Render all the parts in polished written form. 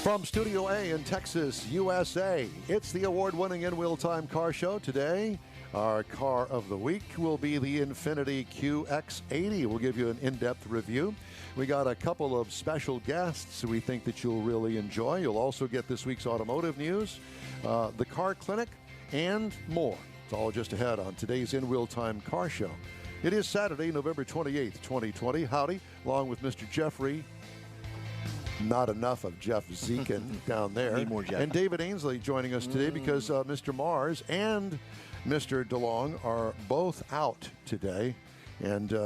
From Studio A in Texas, USA, it's the award-winning In-Wheel Time Car Show. Today, our car of the week will be the Infiniti QX80. We'll give you an in-depth review. We got a couple of special guests we think that you'll really enjoy. You'll also get this week's automotive news, the car clinic, and more. It's all just ahead on today's In-Wheel Time Car Show. It is Saturday, November 28th, 2020. Howdy, along with Mr. Jeffrey. Not enough of Jeff Zekin down there. Need more Jeff. And David Ainsley joining us today because Mr. Mars and Mr. DeLong are both out today. And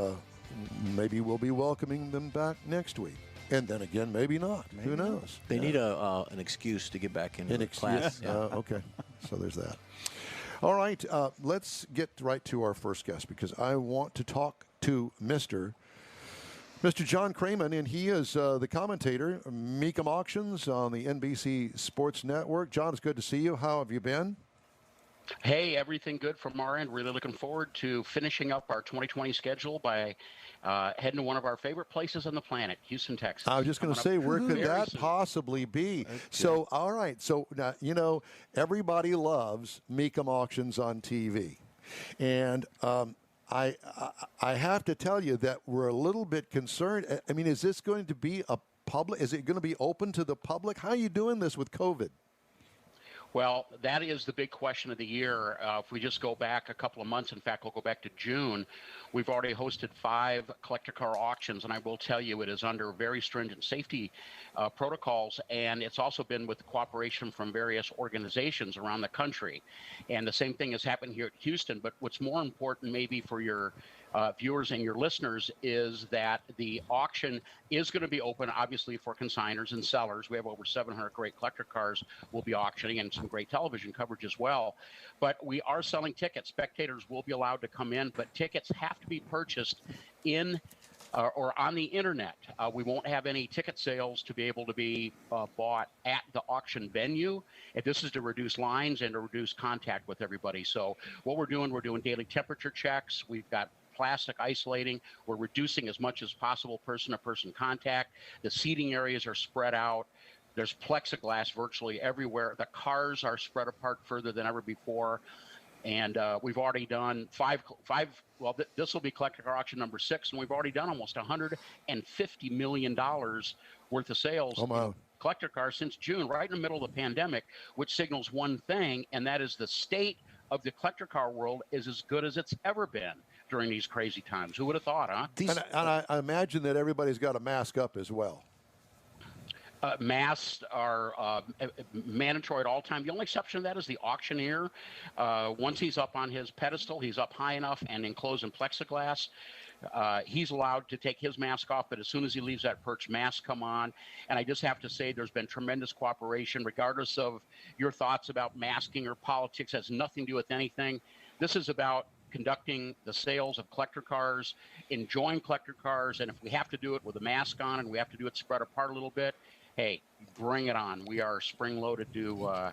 maybe we'll be welcoming them back next week. And then again, maybe not. Maybe Who knows? They need an excuse to get back into class. Yeah. Okay, so there's that. All right, let's get right to our first guest because I want to talk to Mr. John Kraman, and he is the commentator, Mecum Auctions on the NBC Sports Network. John, it's good to see you. How have you been? Hey, everything good from our end. Really looking forward to finishing up our 2020 schedule by heading to one of our favorite places on the planet, Houston, Texas. I was just going to say, where could that possibly be? So, all right. So, now, you know, everybody loves Mecum Auctions on TV. And I have to tell you that we're a little bit concerned. I mean, is this going to be a public? Is it going to be open to the public? How are you doing this with COVID? Well, that is the big question of the year. If we just go back a couple of months, in fact, we'll go back to June, we've already hosted 5 collector car auctions, and I will tell you it is under very stringent safety protocols, and it's also been with cooperation from various organizations around the country. And the same thing has happened here at Houston, but what's more important maybe for your viewers and your listeners is that the auction is going to be open, obviously, for consigners and sellers. We have over 700 great collector cars we'll be auctioning and some great television coverage as well. But we are selling tickets. Spectators will be allowed to come in, but tickets have to be purchased in or on the internet. We won't have any ticket sales to be able to be bought at the auction venue. And this is to reduce lines and to reduce contact with everybody. So what we're doing daily temperature checks. We've got plastic isolating. We're reducing as much as possible person-to-person contact. The seating areas are spread out. There's plexiglass virtually everywhere. The cars are spread apart further than ever before. And we've already done five. Well, this will be collector car auction number 6, and we've already done almost $150 million worth of sales. Oh, my. Collector cars since June, right in the middle of the pandemic, which signals one thing, and that is the state of the collector car world is as good as it's ever been during these crazy times. Who would have thought, huh? And I imagine that everybody's got a mask up as well. Masks are mandatory at all time. The only exception to that is the auctioneer. Once he's up on his pedestal, he's up high enough and enclosed in plexiglass, he's allowed to take his mask off, but as soon as he leaves that perch, masks come on. And I just have to say there's been tremendous cooperation, regardless of your thoughts about masking or politics. It has nothing to do with anything. This is about conducting the sales of collector cars, enjoying collector cars, and if we have to do it with a mask on and we have to do it spread apart a little bit, hey, bring it on. We are spring-loaded to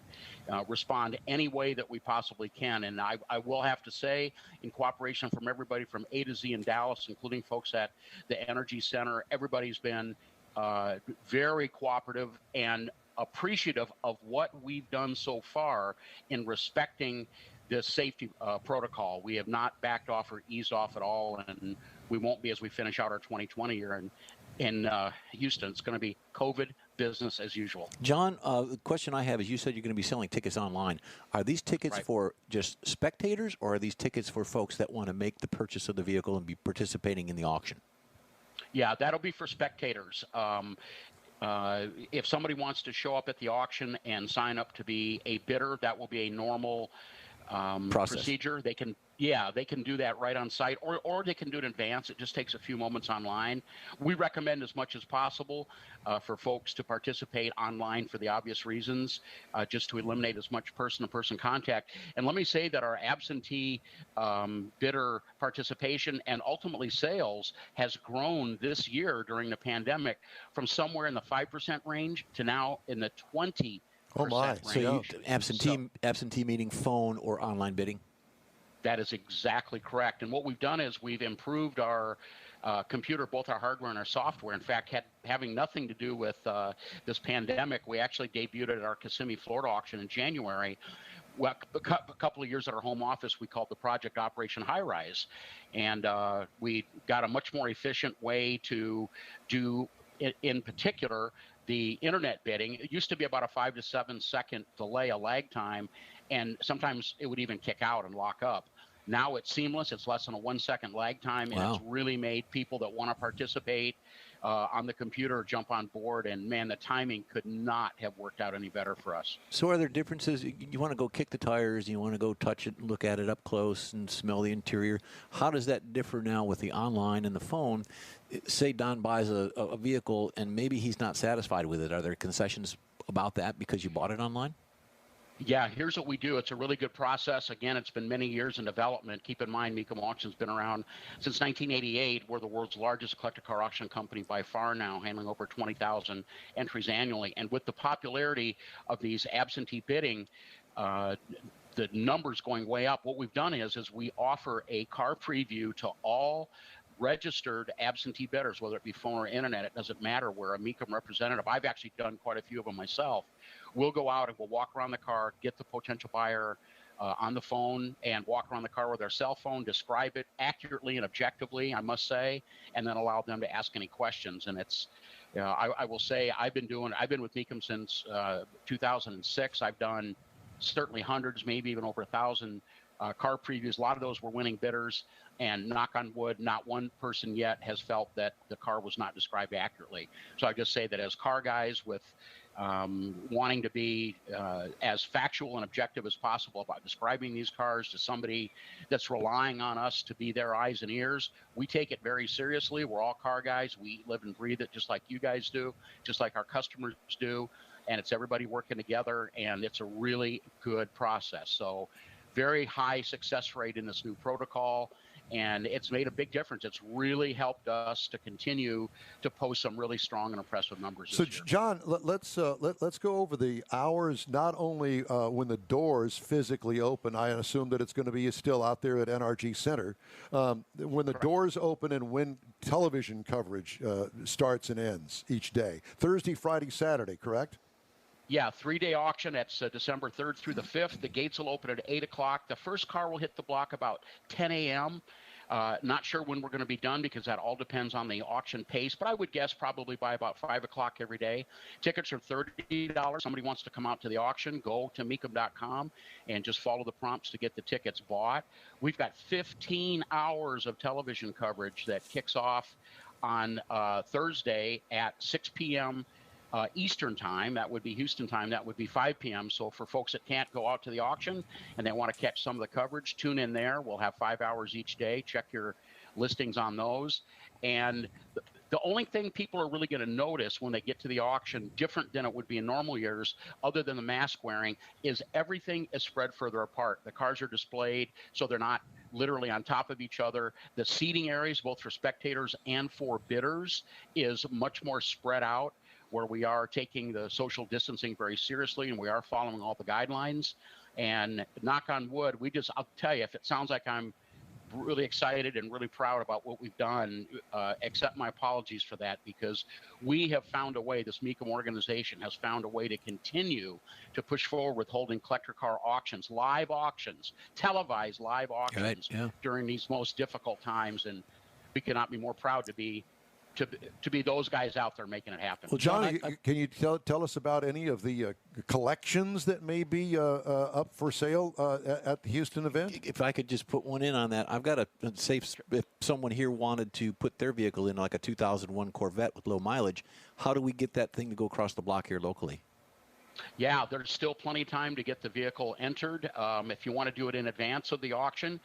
respond any way that we possibly can. And I will have to say, in cooperation from everybody from A to Z in Dallas, including folks at the Energy Center, everybody's been very cooperative and appreciative of what we've done so far in respecting this safety protocol. We have not backed off or eased off at all, and we won't be as we finish out our 2020 year. In Houston, it's going to be COVID business as usual. John, the question I have is, you said you're going to be selling tickets online. Are these tickets for just spectators, or are these tickets for folks that want to make the purchase of the vehicle and be participating in the auction? Yeah, that'll be for spectators. If somebody wants to show up at the auction and sign up to be a bidder, that will be a normal procedure. They can do that right on site, or they can do it in advance. It just takes a few moments online. We recommend as much as possible for folks to participate online for the obvious reasons, just to eliminate as much person-to-person contact. And let me say that our absentee bidder participation and ultimately sales has grown this year during the pandemic from somewhere in the 5% range to now in the 20%. Oh my! So absentee meaning phone or online bidding? That is exactly correct. And what we've done is we've improved our computer, both our hardware and our software. In fact, having nothing to do with this pandemic, we actually debuted at our Kissimmee, Florida auction in January. Well, a couple of years at our home office, we called the project Operation High Rise. And we got a much more efficient way to do, in particular, the internet bidding. It used to be about a 5 to 7 second delay, a lag time, and sometimes it would even kick out and lock up. Now it's seamless. It's less than a 1 second lag time, and it's really made people that want to participate on the computer jump on board. And man, the timing could not have worked out any better for us. So are there differences? You want to go kick the tires, you want to go touch it, look at it up close and smell the interior. How does that differ now with the online and the phone? Say Don buys a vehicle and maybe he's not satisfied with it. Are there concessions about that because you bought it online? Yeah, here's what we do. It's a really good process. Again, it's been many years in development. Keep in mind, Mecum Auction's been around since 1988. We're the world's largest collector car auction company by far now, handling over 20,000 entries annually. And with the popularity of these absentee bidding, the numbers going way up, what we've done is we offer a car preview to all registered absentee bidders, whether it be phone or internet. It doesn't matter. We're a Mecum representative. I've actually done quite a few of them myself. We'll go out and we'll walk around the car, get the potential buyer on the phone and walk around the car with their cell phone, describe it accurately and objectively, I must say, and then allow them to ask any questions. And it's, I will say I've been with Mecum since 2006. I've done certainly hundreds, maybe even over 1,000 car previews. A lot of those were winning bidders, and knock on wood, not one person yet has felt that the car was not described accurately. So I just say that as car guys with wanting to be as factual and objective as possible about describing these cars to somebody that's relying on us to be their eyes and ears, we take it very seriously. We're all car guys. We live and breathe it just like you guys do, just like our customers do, and it's everybody working together, and it's a really good process. So very high success rate in this new protocol, and it's made a big difference. It's really helped us to continue to post some really strong and impressive numbers So, this year. John, let's go over the hours, not only when the doors physically open. I assume that it's going to be still out there at NRG Center. When the doors open and when television coverage starts and ends each day. Thursday, Friday, Saturday, correct? Yeah, 3-day auction. That's December 3rd through the 5th. The gates will open at 8 o'clock. The first car will hit the block about 10 a.m. Not sure when we're going to be done because that all depends on the auction pace, but I would guess probably by about 5 o'clock every day. Tickets are $30. Somebody wants to come out to the auction, go to Mecum.com and just follow the prompts to get the tickets bought. We've got 15 hours of television coverage that kicks off on Thursday at 6 p.m. Eastern time. That would be Houston time. That would be 5 p.m. So for folks that can't go out to the auction and they want to catch some of the coverage, tune in there. We'll have 5 hours each day. Check your listings on those. And the only thing people are really going to notice when they get to the auction, different than it would be in normal years, other than the mask wearing, is everything is spread further apart. The cars are displayed so they're not literally on top of each other. The seating areas, both for spectators and for bidders, is much more spread out, where we are taking the social distancing very seriously and we are following all the guidelines. And knock on wood, I'll tell you, if it sounds like I'm really excited and really proud about what we've done, accept my apologies for that, because we have found a way, this Mecum organization has found a way to continue to push forward with holding collector car auctions, live auctions, televised live auctions during these most difficult times. And we cannot be more proud to be those guys out there making it happen. Well, John, can you tell us about any of the collections that may be up for sale at the Houston event? If I could just put one in on that, I've got a safe. If someone here wanted to put their vehicle in, like a 2001 Corvette with low mileage, how do we get that thing to go across the block here locally? Yeah, there's still plenty of time to get the vehicle entered. If you want to do it in advance of the auction,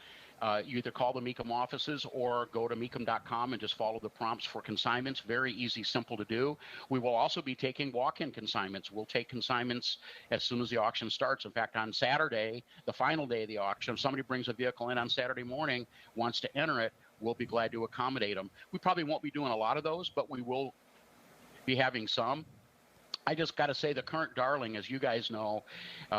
you either call the Mecum offices or go to Mecum.com and just follow the prompts for consignments. Very easy, simple to do. We will also be taking walk-in consignments. We'll take consignments as soon as the auction starts. In fact, on Saturday, the final day of the auction, if somebody brings a vehicle in on Saturday morning, wants to enter it, we'll be glad to accommodate them. We probably won't be doing a lot of those, but we will be having some. I just got to say the current darling, as you guys know,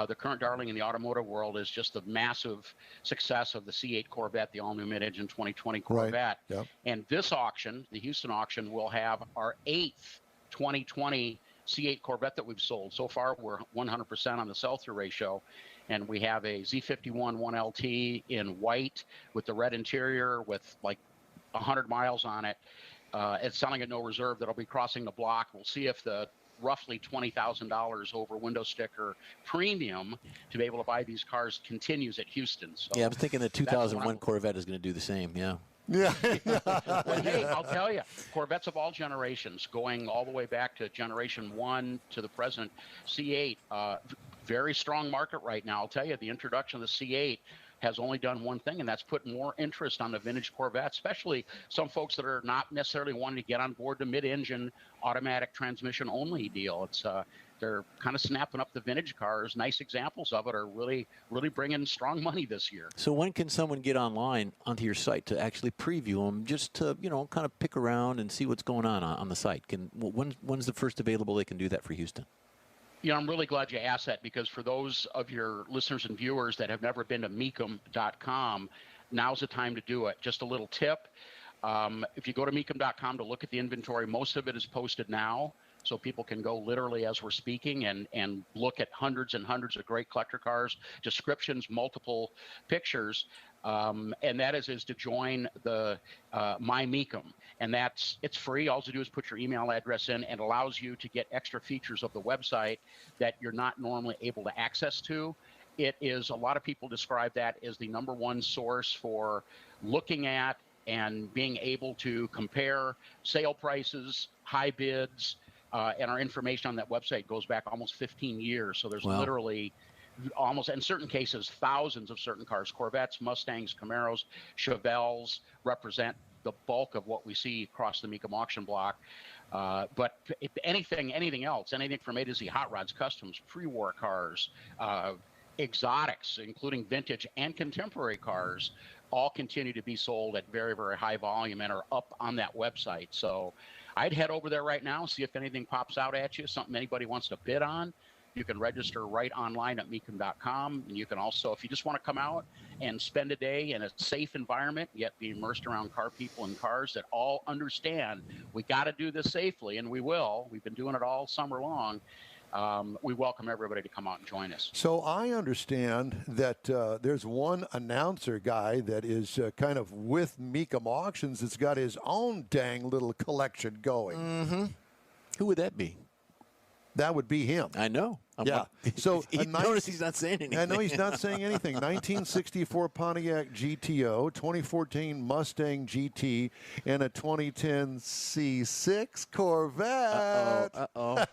the current darling in the automotive world is just the massive success of the C8 Corvette, the all-new mid-engine 2020 Corvette. Right. Yep. And this auction, the Houston auction, will have our 8th 2020 C8 Corvette that we've sold. So far, we're 100% on the sell-through ratio. And we have a Z51 1LT in white with the red interior with like 100 miles on it. It's selling at no reserve. That'll be crossing the block. We'll see if the roughly $20,000 over window sticker premium to be able to buy these cars continues at Houston. So yeah, I was thinking the 2001 Corvette is going to do the same. Yeah. Well, hey, I'll tell you, Corvettes of all generations, going all the way back to Generation 1 to the present, C8, very strong market right now. I'll tell you, the introduction of the C8 has only done one thing, and that's put more interest on the vintage Corvette, especially some folks that are not necessarily wanting to get on board the mid-engine automatic transmission only deal. It's they're kind of snapping up the vintage cars. Nice examples of it are really bringing strong money this year. So when can someone get online onto your site to actually preview them, just to kind of pick around and see what's going on the site? When's the first available they can do that for Houston? I'm really glad you asked that, because for those of your listeners and viewers that have never been to Mecum.com, now's the time to do it. Just a little tip. If you go to Mecum.com to look at the inventory, most of it is posted now. So people can go literally as we're speaking and look at hundreds and hundreds of great collector cars, descriptions, multiple pictures. And that is to join the My Mecum. And it's free. All you do is put your email address in, and allows you to get extra features of the website that you're not normally able to access to. It is, a lot of people describe that as the number one source for looking at and being able to compare sale prices, high bids, and our information on that website goes back almost 15 years. So there's literally almost, in certain cases, thousands of certain cars. Corvettes, Mustangs, Camaros, Chevelles represent the bulk of what we see across the Mecum auction block. But if anything else, anything from A to Z, hot rods, customs, pre-war cars, exotics, including vintage and contemporary cars, all continue to be sold at very, very high volume and are up on that website. So I'd head over there right now, see if anything pops out at you, something anybody wants to bid on. You can register right online at Mecum.com. And you can also, if you just want to come out and spend a day in a safe environment, yet be immersed around car people and cars that all understand we got to do this safely, and we will. We've been doing it all summer long. We welcome everybody to come out and join us. So I understand that there's one announcer guy that is kind of with Mecum Auctions that's got his own dang little collection going. Mm-hmm. Who would that be? That would be him. I know. Yeah. So notice he's not saying anything. I know he's not saying anything. 1964 Pontiac GTO, 2014 Mustang GT, and a 2010 C6 Corvette. Uh-oh.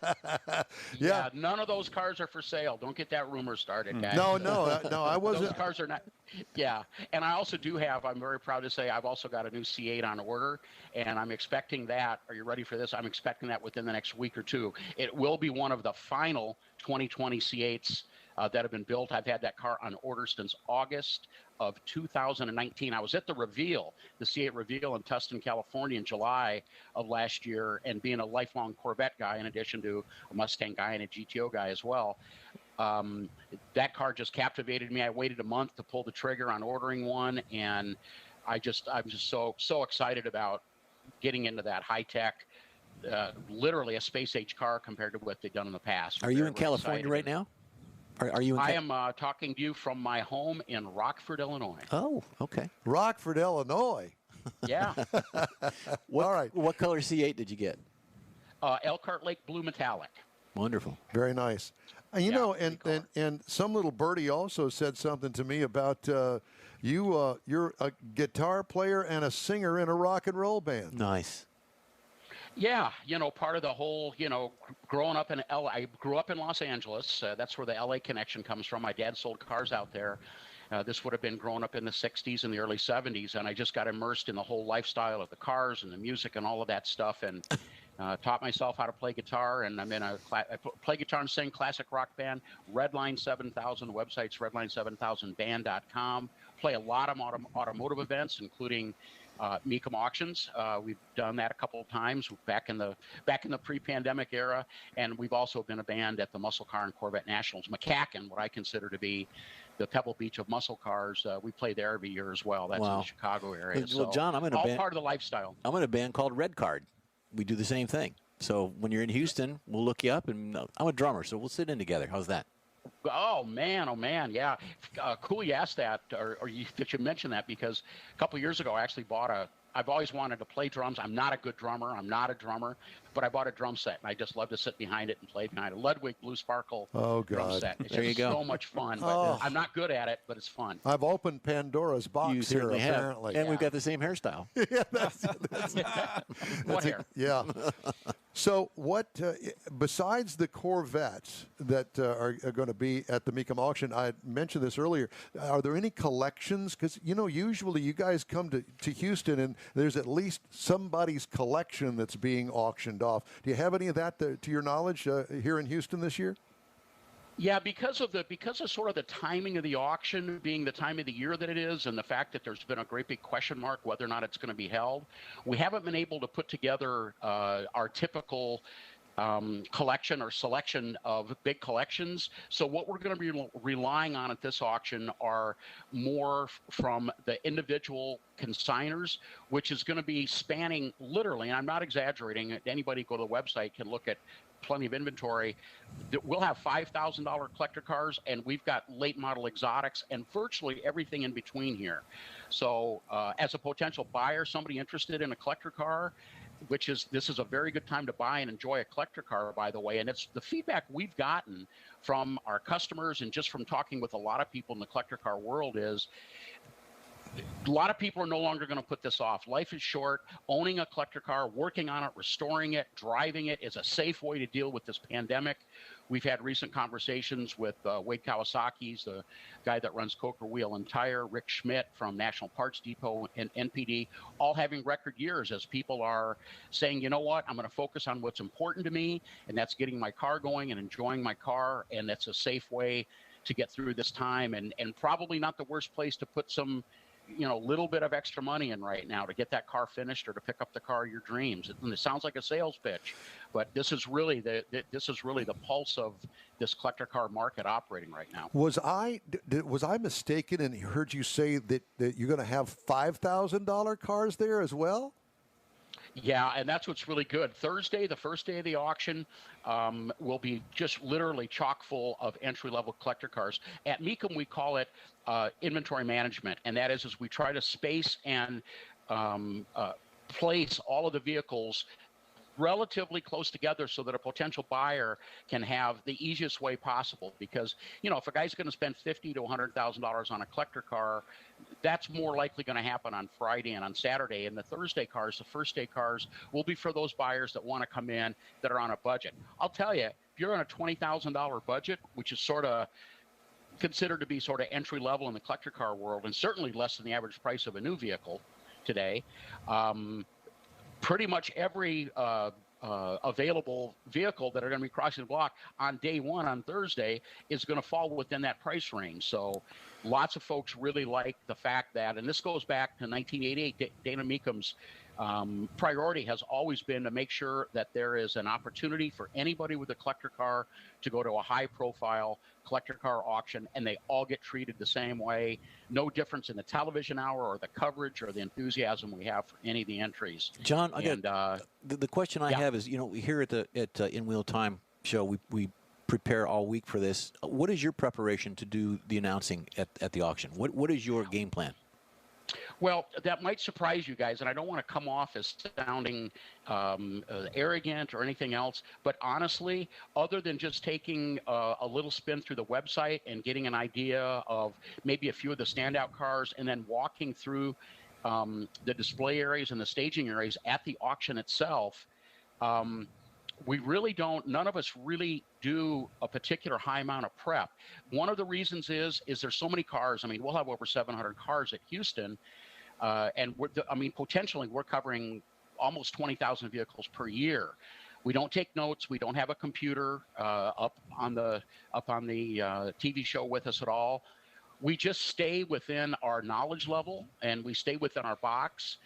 Yeah, none of those cars are for sale. Don't get that rumor started, guys. No, I wasn't. Those cars are not. Yeah, and I also do have, I'm very proud to say, I've also got a new C8 on order, and I'm expecting that. Are you ready for this? I'm expecting that within the next week or two. It will be one of the final 2020 C8s that have been built. I've had that car on order since August of 2019. I was at the reveal, the C8 reveal in Tustin, California in July of last year, and being a lifelong Corvette guy in addition to a Mustang guy and a GTO guy as well. That car just captivated me. I waited a month to pull the trigger on ordering one, and I'm just so excited about getting into that high-tech, literally a space-age car compared to what they've done in the past. Are you in California right now? Are you? I am talking to you from my home in Rockford, Illinois. Oh, okay. Rockford, Illinois. Yeah. All right. What color C8 did you get? Elkhart Lake Blue Metallic. Wonderful. Very nice. You know, and some little birdie also said something to me about you're a guitar player and a singer in a rock and roll band. Nice. Yeah, part of the whole, growing up in LA, I grew up in Los Angeles. That's where the LA connection comes from. My dad sold cars out there. This would have been growing up in the 60s and the early 70s, and I just got immersed in the whole lifestyle of the cars and the music and all of that stuff, and taught myself how to play guitar, and I'm in I play guitar and sing classic rock band. Redline 7000, the website's redline7000band.com. Play a lot of automotive events, including Mecum Auctions. We've done that a couple of times back in the pre-pandemic era, and we've also been a band at the Muscle Car and Corvette Nationals. McCacken, what I consider to be the Pebble Beach of muscle cars, we play there every year as well. That's in the Chicago area. Well, John, I'm in a band, part of the lifestyle. I'm in a band called Red Card. We do the same thing. So when you're in Houston, we'll look you up, and I'm a drummer, so we'll sit in together. How's that? Oh man, yeah. Cool you asked that, or that you mentioned that, because a couple of years ago I actually I've always wanted to play drums. I'm not a good drummer. I'm not a drummer, but I bought a drum set, and I just love to sit behind it and play behind it. Ludwig Blue Sparkle drum set. It's there you go. So much fun. But I'm not good at it, but it's fun. I've opened Pandora's box you here, apparently. And we've got the same hairstyle. Yeah, that's what hair? Yeah. So what, besides the Corvettes that are going to be at the Mecum auction, I mentioned this earlier, are there any collections? Because, usually you guys come to Houston and there's at least somebody's collection that's being auctioned off. Do you have any of that, to your knowledge, here in Houston this year? Yeah, because of sort of the timing of the auction being the time of the year that it is, and the fact that there's been a great big question mark whether or not it's going to be held, we haven't been able to put together our typical collection or selection of big collections. So what we're going to be relying on at this auction are more from the individual consigners, which is going to be spanning literally, and I'm not exaggerating, anybody go to the website can look at plenty of inventory. We'll have $5,000 collector cars, and we've got late model exotics and virtually everything in between here. So as a potential buyer, somebody interested in a collector car, this is a very good time to buy and enjoy a collector car, by the way. And it's the feedback we've gotten from our customers and just from talking with a lot of people in the collector car world is a lot of people are no longer going to put this off. Life is short. Owning a collector car, working on it, restoring it, driving it is a safe way to deal with this pandemic. We've had recent conversations with Wade Kawasaki's the guy that runs Coker Wheel and Tire, Rick Schmidt from National Parts Depot and NPD, all having record years as people are saying, you know what, I'm going to focus on what's important to me, and that's getting my car going and enjoying my car, and that's a safe way to get through this time, and probably not the worst place to put some little bit of extra money in right now to get that car finished or to pick up the car of your dreams. And it sounds like a sales pitch, but this is really the pulse of this collector car market operating right now. Was I mistaken and heard you say that you're going to have $5,000 cars there as well? Yeah, and that's what's really good. Thursday, the first day of the auction, will be just literally chock full of entry-level collector cars. At Mecum, we call it inventory management, and that is we try to space and place all of the vehicles relatively close together so that a potential buyer can have the easiest way possible. Because, if a guy's going to spend $50,000 to $100,000 on a collector car, that's more likely going to happen on Friday and on Saturday. And the Thursday cars, the first day cars, will be for those buyers that want to come in that are on a budget. I'll tell you, if you're on a $20,000 budget, which is sort of considered to be sort of entry level in the collector car world, and certainly less than the average price of a new vehicle today, pretty much every available vehicle that are going to be crossing the block on day one on Thursday is going to fall within that price range. So lots of folks really like the fact that, and this goes back to 1988, Dana Mecum's priority has always been to make sure that there is an opportunity for anybody with a collector car to go to a high-profile collector car auction, and they all get treated the same way. No difference in the television hour or the coverage or the enthusiasm we have for any of the entries. John, the question I have is, here at In Wheel Time show, we prepare all week for this. What is your preparation to do the announcing at the auction? What is your game plan? Well, that might surprise you guys, and I don't want to come off as sounding arrogant or anything else, but honestly, other than just taking a little spin through the website and getting an idea of maybe a few of the standout cars and then walking through the display areas and the staging areas at the auction itself, we really don't, none of us really do a particular high amount of prep. One of the reasons is there's so many cars. I mean, we'll have over 700 cars at Houston, and potentially we're covering almost 20,000 vehicles per year. We don't take notes. We don't have a computer up on the TV show with us at all. We just stay within our knowledge level, and we stay within our box.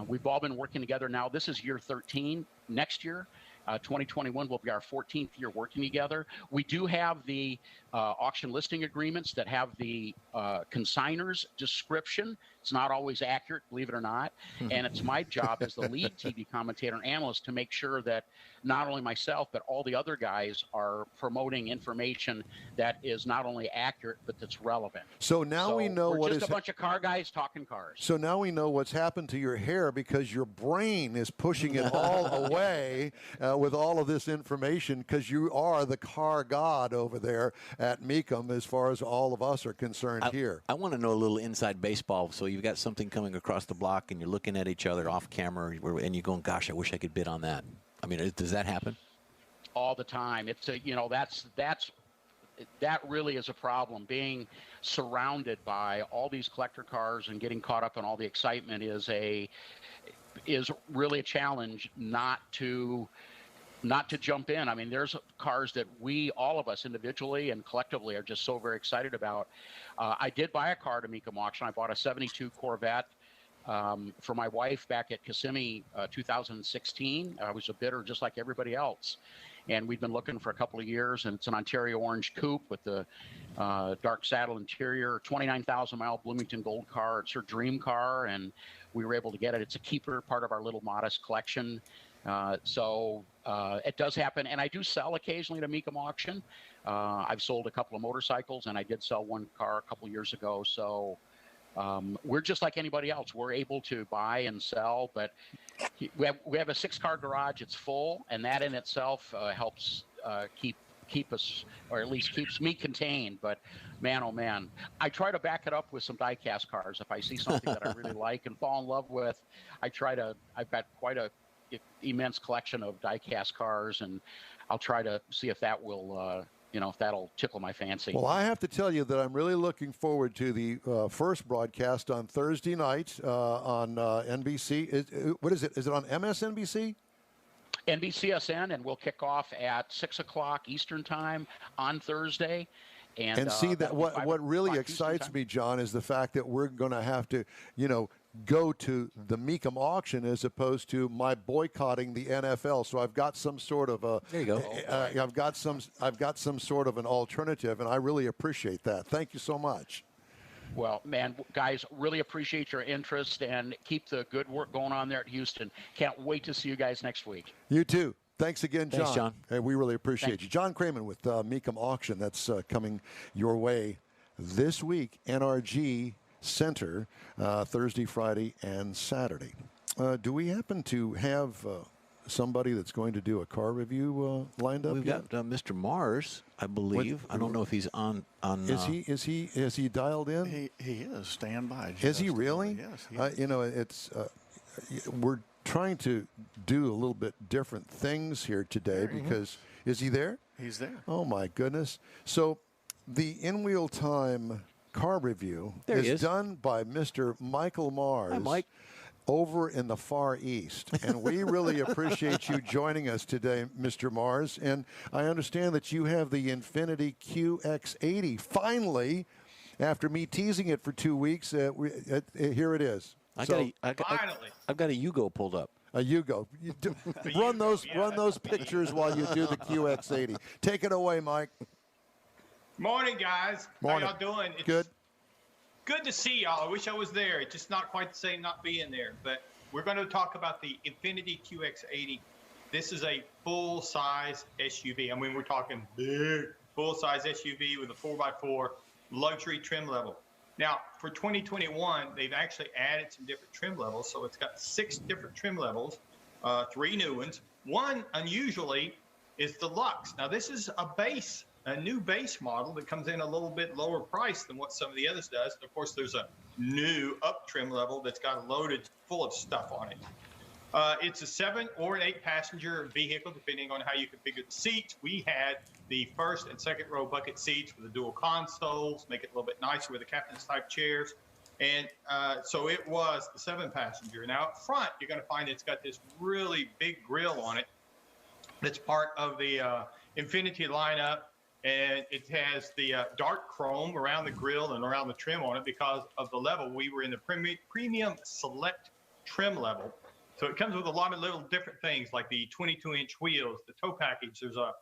We've all been working together now. This is year 13. Next year, 2021 will be our 14th year working together. We do have the auction listing agreements that have the consignor's description. It's not always accurate, believe it or not. And it's my job as the lead TV commentator and analyst to make sure that not only myself, but all the other guys are promoting information that is not only accurate, but that's relevant. So now we know we're what just is a bunch of car guys talking cars. So now we know what's happened to your hair because your brain is pushing it all away with all of this information, because you are the car god over there at Mecum as far as all of us are concerned here. I want to know a little inside baseball. So you've got something coming across the block and you're looking at each other off camera and you're going, gosh, I wish I could bid on that. I mean, does that happen? All the time. It's a, that really is a problem. Being surrounded by all these collector cars and getting caught up in all the excitement is really a challenge not to jump in. I mean, there's cars that all of us individually and collectively are just so very excited about. I did buy a car to Mecum Auction. I bought a 72 Corvette for my wife back at Kissimmee 2016. I was a bidder just like everybody else. And we've been looking for a couple of years, and it's an Ontario Orange Coupe with the dark saddle interior, 29,000-mile Bloomington Gold car. It's her dream car, and we were able to get it. It's a keeper, part of our little modest collection. So it does happen, and I do sell occasionally to Mecum Auction. I've sold a couple of motorcycles, and I did sell one car a couple of years ago. So we're just like anybody else. We're able to buy and sell, but we have a 6-car garage. It's full, and that in itself helps keep us, or at least keeps me contained. But man, oh man, I try to back it up with some die-cast cars. If I see something that I really like and fall in love with, I've got quite a immense collection of die-cast cars, and I'll try to see if that will if that'll tickle my fancy. Well, I have to tell you that I'm really looking forward to the first broadcast on Thursday night on NBC. What is it? Is it on MSNBC? NBCSN, and we'll kick off at 6 o'clock Eastern Time on Thursday. And see that what really excites me, John, is the fact that we're going to have to, go to the Mecum auction as opposed to my boycotting the NFL. So I've got some sort of a. There you go. I've got some sort of an alternative, and I really appreciate that. Thank you so much. Well, man, guys, really appreciate your interest and keep the good work going on there at Houston. Can't wait to see you guys next week. You too. Thanks again, John. Thanks, John. Hey, we really appreciate you. John Kraman with Mecum Auction. That's coming your way this week. NRG Center, Thursday, Friday, and Saturday. Do we happen to have somebody that's going to do a car review lined up? We've got Mr. Mars, I believe. I don't know if he's on. Is he dialed in? He is. Stand by. Is he really? Yes. He is. We're trying to do a little bit different things here today because is he there? He's there. Oh my goodness! So the in-wheel time car review is done by Mr. Michael Mars. Hi, Mike. Over in the Far East. And we really appreciate you joining us today, Mr. Mars. And I understand that you have the Infiniti QX80. Finally, after me teasing it for 2 weeks, here it is. I've got a Yugo pulled up. A Yugo. Run those pictures while you do the QX80. Take it away, Mike. Morning, guys. Morning. How y'all doing? It's good to see y'all. I wish I was there. It's just not quite the same not being there. But we're going to talk about the Infiniti QX80. This is a full-size SUV. I mean, we're talking big full-size SUV with a 4x4 luxury trim level. Now, for 2021, they've actually added some different trim levels. So it's got 6 different trim levels, 3 new ones. One, unusually, is the Luxe. Now, this is a new base model that comes in a little bit lower price than what some of the others does. And of course, there's a new up trim level that's got loaded full of stuff on it. It's a 7 or an 8 passenger vehicle, depending on how you configure the seats. We had the first and second row bucket seats with the dual consoles, make it a little bit nicer with the captain's type chairs. And so it was the 7 passenger. Now up front, you're going to find it's got this really big grille on it. That's part of the Infiniti lineup. And it has the dark chrome around the grille and around the trim on it because of the level. We were in the premium select trim level. So it comes with a lot of little different things like the 22-inch wheels, the tow package. There's a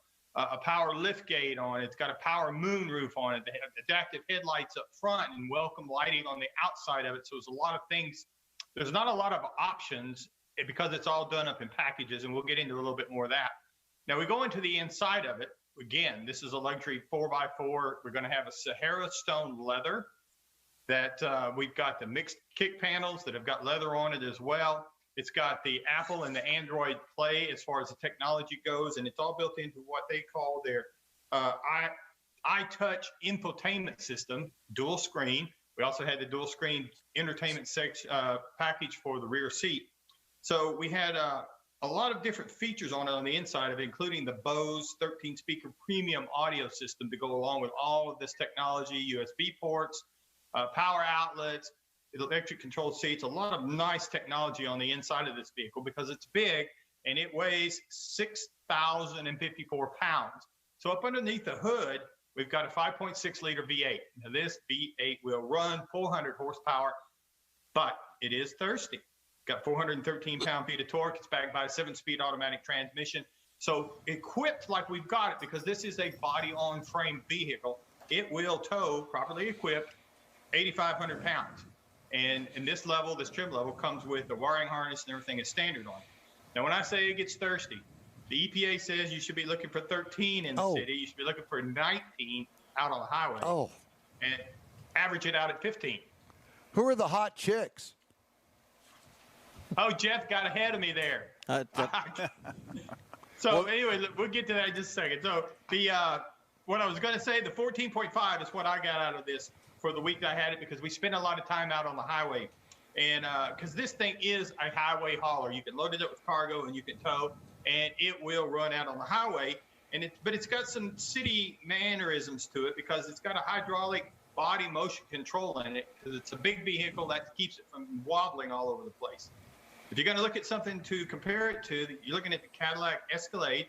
power lift gate on it. It's got a power moon roof on it. They have adaptive headlights up front and welcome lighting on the outside of it. So there's a lot of things. There's not a lot of options because it's all done up in packages, and we'll get into a little bit more of that. Now we go into the inside of it. Again, this is a luxury 4x4. We're going to have a Sahara stone leather that we've got the mixed kick panels that have got leather on it as well. It's got the Apple and the Android Play as far as the technology goes, and it's all built into what they call their iTouch infotainment system, dual screen. We also had the dual screen entertainment package for the rear seat. So we had a lot of different features on it on the inside of it, including the Bose 13-speaker premium audio system to go along with all of this technology, USB ports, power outlets, electric controlled seats, a lot of nice technology on the inside of this vehicle because it's big and it weighs 6,054 pounds. So up underneath the hood, we've got a 5.6 liter V8. Now this V8 will run 400 horsepower, but it is thirsty. Got 413 pound-feet of torque. It's backed by a 7-speed automatic transmission. So equipped like we've got it, because this is a body-on-frame vehicle, it will tow, properly equipped, 8,500 pounds. And in this level, this trim level, comes with the wiring harness and everything is standard on it. Now, when I say it gets thirsty, the EPA says you should be looking for 13 in the city. You should be looking for 19 out on the highway. And average it out at 15. Who are the hot chicks? Oh, Jeff got ahead of me there. So anyway, we'll get to that in just a second. So the what I was going to say, the 14.5 is what I got out of this for the week that I had it, because we spent a lot of time out on the highway. And because this thing is a highway hauler. You can load it up with cargo and you can tow, and it will run out on the highway. But it's got some city mannerisms to it because it's got a hydraulic body motion control in it, because it's a big vehicle that keeps it from wobbling all over the place. If you're going to look at something to compare it to, you're looking at the Cadillac Escalade.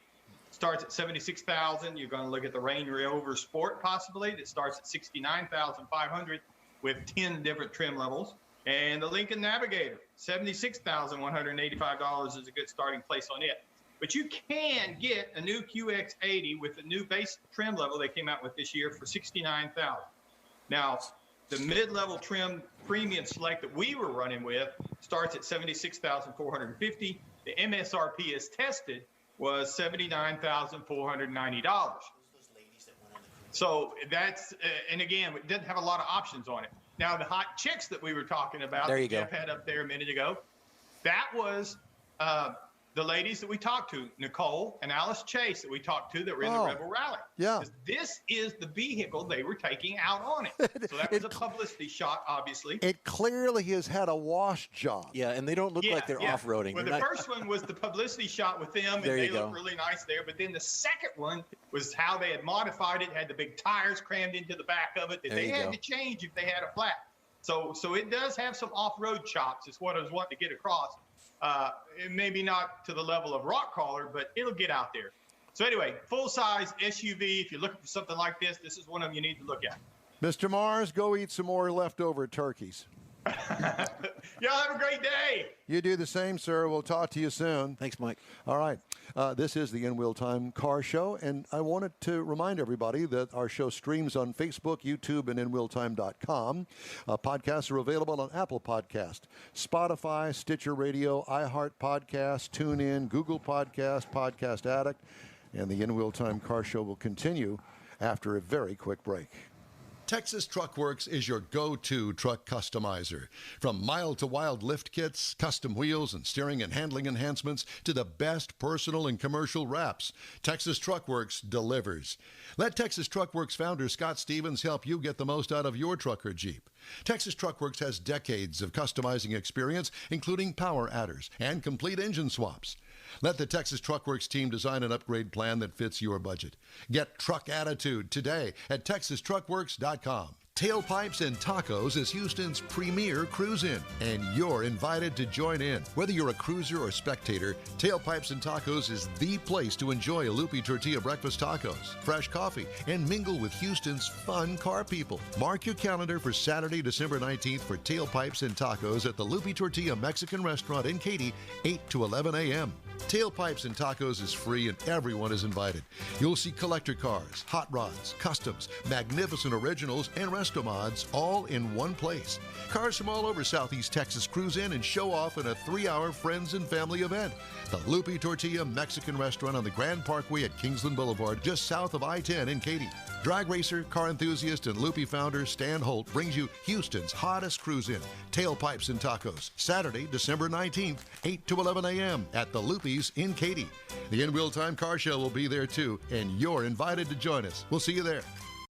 Starts at $76,000. You're going to look at the Range Rover Sport possibly that starts at $69,500 with 10 different trim levels. And the Lincoln Navigator, $76,185 is a good starting place on it. But you can get a new QX80 with the new base trim level they came out with this year for $69,000. Now, the mid-level trim premium select that we were running with starts at $76,450. The MSRP as tested was $79,490. So that's, and again, it doesn't have a lot of options on it. Now, the hot chicks that we were talking about, there you that Jeff had up there a minute ago, that was the ladies that we talked to, Nicole and Alice Chase, that we talked to that were in the Rebel Rally. Yeah. This is the vehicle they were taking out on it. So that was a publicity shot, obviously. It clearly has had a wash job. Yeah, and they don't look like they're off-roading. Well, the first one was the publicity shot with them, and they look really nice there. But then the second one was how they had modified it, had the big tires crammed into the back of it that they had to change if they had a flat. So it does have some off-road chops, is what I was wanting to get across. Maybe not to the level of rock crawler, but it'll get out there. So anyway, full-size SUV. If you're looking for something like this, this is one of them you need to look at. Mr. Mars, go eat some more leftover turkeys. Y'all have a great day. You do the same, sir. We'll talk to you soon. Thanks, Mike. All right. This is the In Wheel Time Car Show, and I wanted to remind everybody that our show streams on Facebook, YouTube, and InWheelTime.com. Podcasts are available on Apple Podcast, Spotify, Stitcher Radio, iHeart Podcast, TuneIn, Google Podcast, Podcast Addict, and the In Wheel Time Car Show will continue after a very quick break. Texas Truck Works is your go-to truck customizer. From mild-to-wild lift kits, custom wheels, and steering and handling enhancements to the best personal and commercial wraps, Texas Truck Works delivers. Let Texas Truck Works founder Scott Stevens help you get the most out of your truck or Jeep. Texas Truck Works has decades of customizing experience, including power adders and complete engine swaps. Let the Texas Truck Works team design an upgrade plan that fits your budget. Get truck attitude today at TexasTruckWorks.com. Tailpipes and Tacos is Houston's premier cruise-in, and you're invited to join in. Whether you're a cruiser or spectator, Tailpipes and Tacos is the place to enjoy a Lupe Tortilla breakfast tacos, fresh coffee, and mingle with Houston's fun car people. Mark your calendar for Saturday, December 19th for Tailpipes and Tacos at the Lupe Tortilla Mexican Restaurant in Katy, 8 to 11 a.m. Tailpipes and Tacos is free and everyone is invited. You'll see collector cars, hot rods, customs, magnificent originals, and resto mods all in one place. Cars from all over Southeast Texas cruise in and show off in a 3-hour friends and family event. The Lupe Tortilla Mexican Restaurant on the Grand Parkway at Kingsland Boulevard, just south of I-10 in Katy. Drag racer, car enthusiast, and Lupe founder Stan Holt brings you Houston's hottest cruise-in, Tailpipes and Tacos, Saturday, December 19th, 8 to 11 a.m. at the Lupe's in Katy. The In Wheel Time Car Show will be there too, and you're invited to join us. We'll see you there.